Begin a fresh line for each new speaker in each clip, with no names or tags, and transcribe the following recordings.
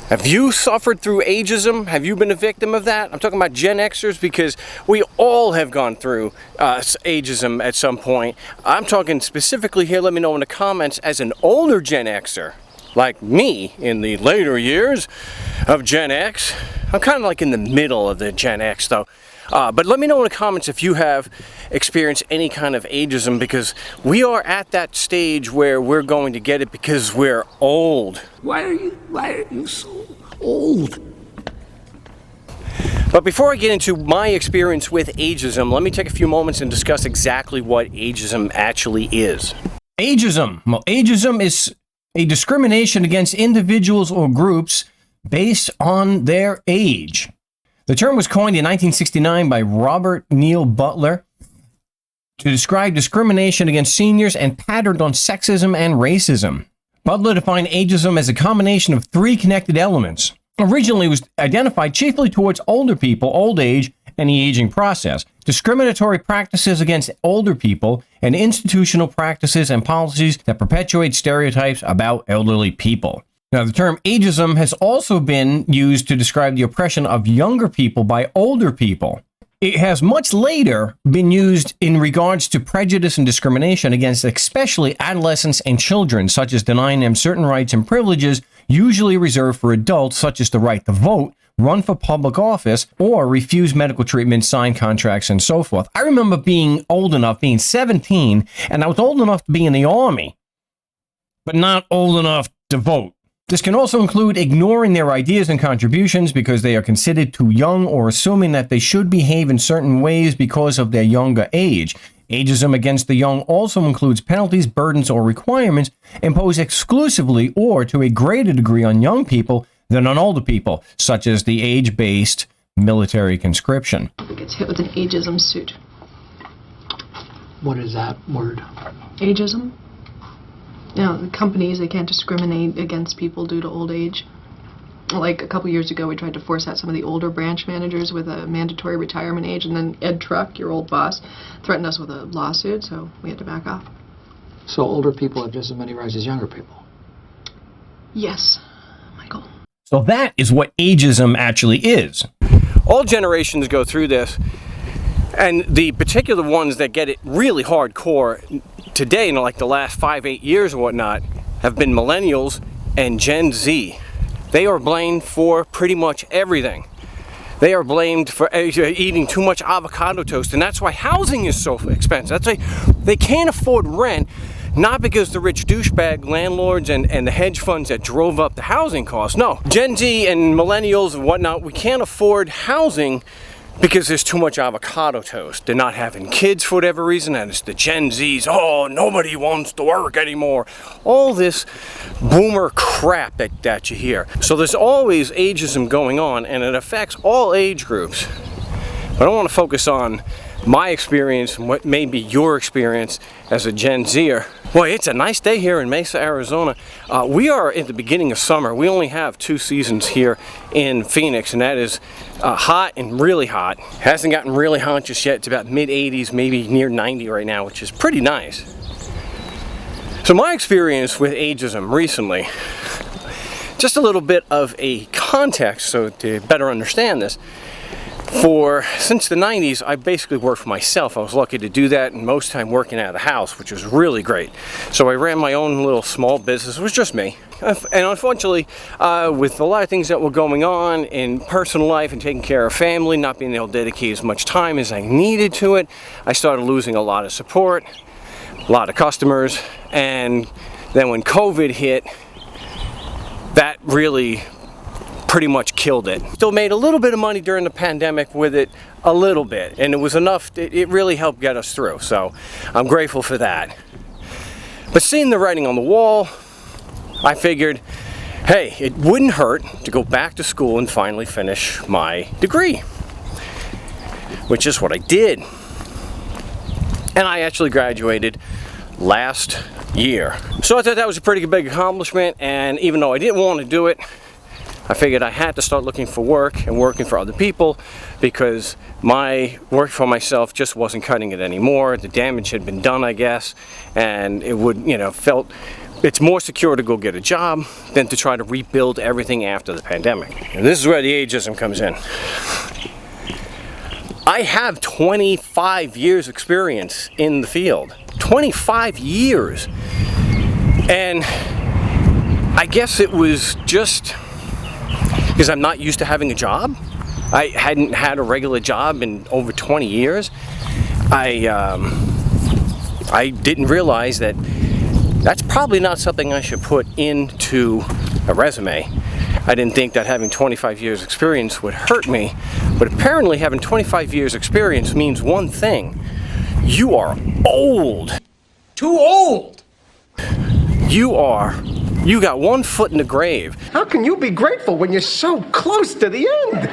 Have you suffered through ageism? Have you been a victim of that? I'm talking about Gen Xers because we all have gone through ageism at some point. I'm talking specifically here, let me know in the comments, as an older Gen Xer, like me in the later years of Gen X. I'm kind of like in the middle of the Gen X though. But let me know in the comments if you have experienced any kind of ageism, because we are at that stage where we're going to get it because we're old.
Why are you so old?
But before I get into my experience with ageism, let me take a few moments and discuss exactly what ageism actually is.
Ageism. Well, ageism is a discrimination against individuals or groups based on their age. The term was coined in 1969 by Robert Neal Butler to describe discrimination against seniors and patterned on sexism and racism. Butler defined ageism as a combination of three connected elements. Originally, it was identified chiefly towards older people, old age, and the aging process. Discriminatory practices against older people and institutional practices and policies that perpetuate stereotypes about elderly people. Now, the term ageism has also been used to describe the oppression of younger people by older people. It has much later been used in regards to prejudice and discrimination against especially adolescents and children, such as denying them certain rights and privileges usually reserved for adults, such as the right to vote, run for public office, or refuse medical treatment, sign contracts, and so forth. I remember being old enough, being 17, and I was old enough to be in the army, but not old enough to vote. This can also include ignoring their ideas and contributions because they are considered too young, or assuming that they should behave in certain ways because of their younger age. Ageism against the young also includes penalties, burdens, or requirements imposed exclusively or to a greater degree on young people than on older people, such as the age-based military conscription.
Gets hit with an ageism suit.
What is that word?
Ageism? You know, the companies, they can't discriminate against people due to old age. Like a couple years ago, we tried to force out some of the older branch managers with a mandatory retirement age, and then Ed Truck, your old boss, threatened us with a lawsuit, so we had to back off.
So older people have just as many rights as younger people?
Yes, Michael.
So that is what ageism actually is.
All generations go through this, and the particular ones that get it really hardcore today, like the last 5-8 years or whatnot, have been millennials and Gen Z. They are blamed for pretty much everything. They are blamed for eating too much avocado toast, and that's why housing is so expensive. That's why they can't afford rent, not because the rich douchebag landlords and the hedge funds that drove up the housing costs. No, Gen Z and millennials and whatnot, we can't afford housing because there's too much avocado toast. They're not having kids for whatever reason, and it's the Gen Zs, oh, nobody wants to work anymore. All this boomer crap that you hear. So there's always ageism going on, and it affects all age groups. But I want to focus on my experience and what may be your experience as a Gen Zer. Boy, it's a nice day here in Mesa, Arizona. We are at the beginning of summer. We only have 2 seasons here in Phoenix, and that is hot and really hot. Hasn't gotten really hot just yet. It's about mid-80s, maybe near 90 right now, which is pretty nice. So my experience with ageism recently, just a little bit of a context so to better understand this. Since the 90s, I basically worked for myself. I was lucky to do that, and most time working out of the house, which was really great. So I ran my own little small business. It was just me. And unfortunately, with a lot of things that were going on in personal life and taking care of family, not being able to dedicate as much time as I needed to it, I started losing a lot of support, a lot of customers, and then when COVID hit, that really pretty much killed it. Still made a little bit of money during the pandemic with it, a little bit, and it was enough, it really helped get us through, so I'm grateful for that. But seeing the writing on the wall, I figured, hey, it wouldn't hurt to go back to school and finally finish my degree, which is what I did. And I actually graduated last year. So I thought that was a pretty big accomplishment, and even though I didn't want to do it, I figured I had to start looking for work and working for other people, because my work for myself just wasn't cutting it anymore. The damage had been done, I guess, and it would, it's more secure to go get a job than to try to rebuild everything after the pandemic. And this is where the ageism comes in. I have 25 years experience in the field. 25 years. And I guess it was just because I'm not used to having a job. I hadn't had a regular job in over 20 years. I didn't realize that that's probably not something I should put into a resume. I didn't think that having 25 years experience would hurt me, but apparently having 25 years experience means one thing. You are old.
Too old!
You got one foot in the grave.
How can you be grateful when you're so close to the end?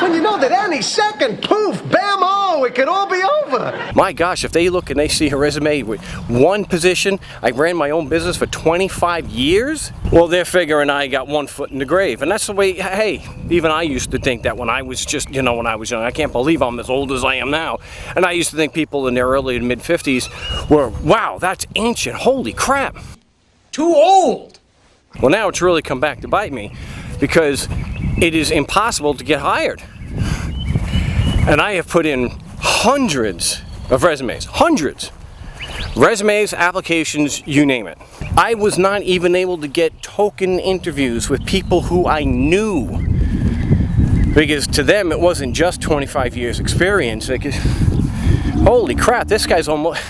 When you know that any second, poof, bam, oh, it could all be over.
My gosh, if they look and they see her resume with one position, I ran my own business for 25 years, well, they're figuring I got one foot in the grave. And that's the way, hey, even I used to think that when I was just, when I was young. I can't believe I'm as old as I am now. And I used to think people in their early and mid 50s were, wow, that's ancient, holy crap.
Too old!
Well, now it's really come back to bite me because it is impossible to get hired. And I have put in hundreds of resumes, hundreds. Resumes, applications, you name it. I was not even able to get token interviews with people who I knew. Because to them, it wasn't just 25 years experience. Holy crap, this guy's almost...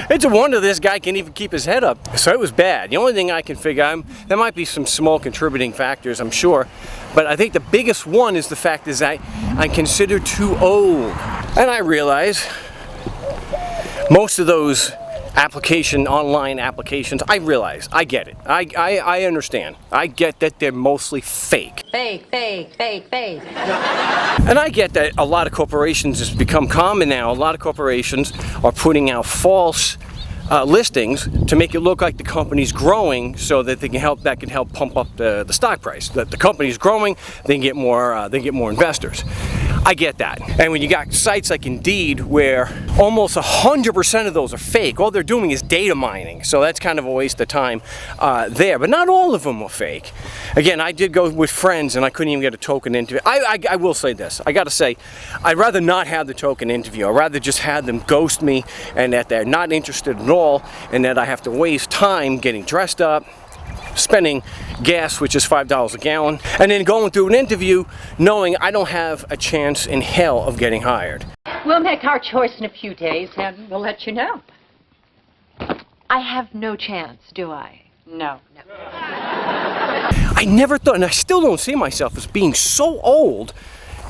It's a wonder this guy can even keep his head up. So it was bad. The only thing I can figure out, there might be some small contributing factors, I'm sure, but I think the biggest one is the fact is that I'm considered too old. And I realize most of those online applications, I realize, I get it. I understand. I get that they're mostly fake.
Fake.
And I get that a lot of corporations, it's become common now, a lot of corporations are putting out false listings to make it look like the company's growing so that that can help pump up the stock price. That the company's growing, they can get more investors. I get that. And when you got sites like Indeed where almost 100% of those are fake, all they're doing is data mining. So that's kind of a waste of time there. But not all of them were fake. Again, I did go with friends and I couldn't even get a token interview. I will say this. I got to say, I'd rather not have the token interview. I'd rather just have them ghost me and that they're not interested at all and that I have to waste time getting dressed up, spending gas, which is $5 a gallon, and then going through an interview knowing I don't have a chance in hell of getting hired.
We'll make our choice in a few days and we'll let you know.
I have no chance, do I?
No.
I never thought, and I still don't see myself as being so old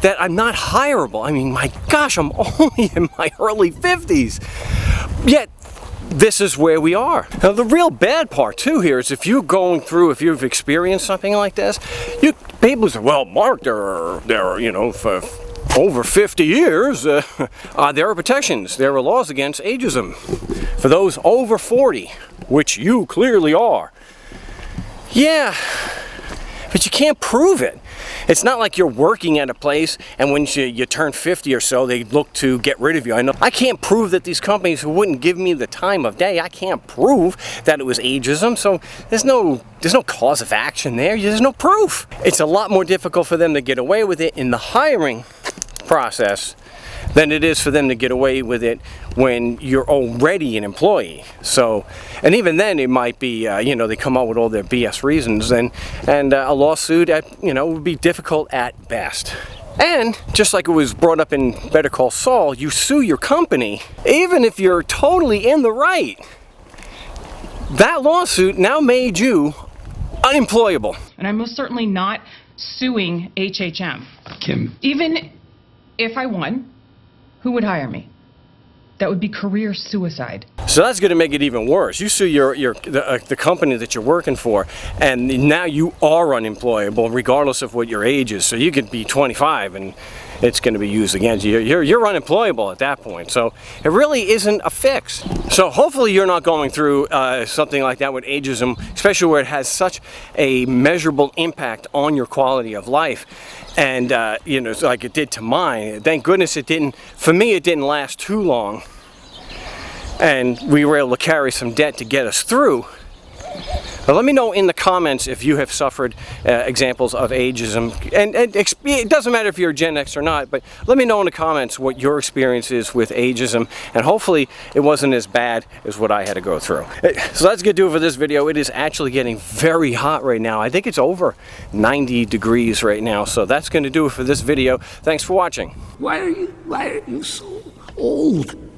that I'm not hireable. I mean, my gosh, I'm only in my early 50s. Yet, this is where we are. Now, the real bad part too here is if you've experienced something like this, people say, well, Mark, there are, for over 50 years, there are protections. There are laws against ageism. For those over 40, which you clearly are. Yeah, but you can't prove it. It's not like you're working at a place and when you turn 50 or so, they look to get rid of you. I can't prove that these companies who wouldn't give me the time of day, I can't prove that it was ageism. So there's no cause of action there. There's no proof. It's a lot more difficult for them to get away with it in the hiring process than it is for them to get away with it when you're already an employee. So, and even then it might be, they come out with all their BS reasons and a lawsuit would be difficult at best. And just like it was brought up in Better Call Saul, you sue your company, even if you're totally in the right. That lawsuit now made you unemployable.
And I'm most certainly not suing HHM.
Kim.
Even if I won, who would hire me? That would be career suicide.
So that's going to make it even worse. You sue the company that you're working for, and now you are unemployable regardless of what your age is. So you could be 25 and it's going to be used against you. You're unemployable at that point. So it really isn't a fix. So hopefully you're not going through something like that with ageism, especially where it has such a measurable impact on your quality of life. And like it did to mine. Thank goodness it didn't. For me, it didn't last too long, and we were able to carry some debt to get us through. But let me know in the comments if you have suffered examples of ageism, and it doesn't matter if you're a Gen X or not, but let me know in the comments what your experience is with ageism, and hopefully it wasn't as bad as what I had to go through. So that's gonna do it for this video. It is actually getting very hot right now. I think it's over 90 degrees right now, so that's gonna do it for this video. Thanks for watching.
Why are you so old?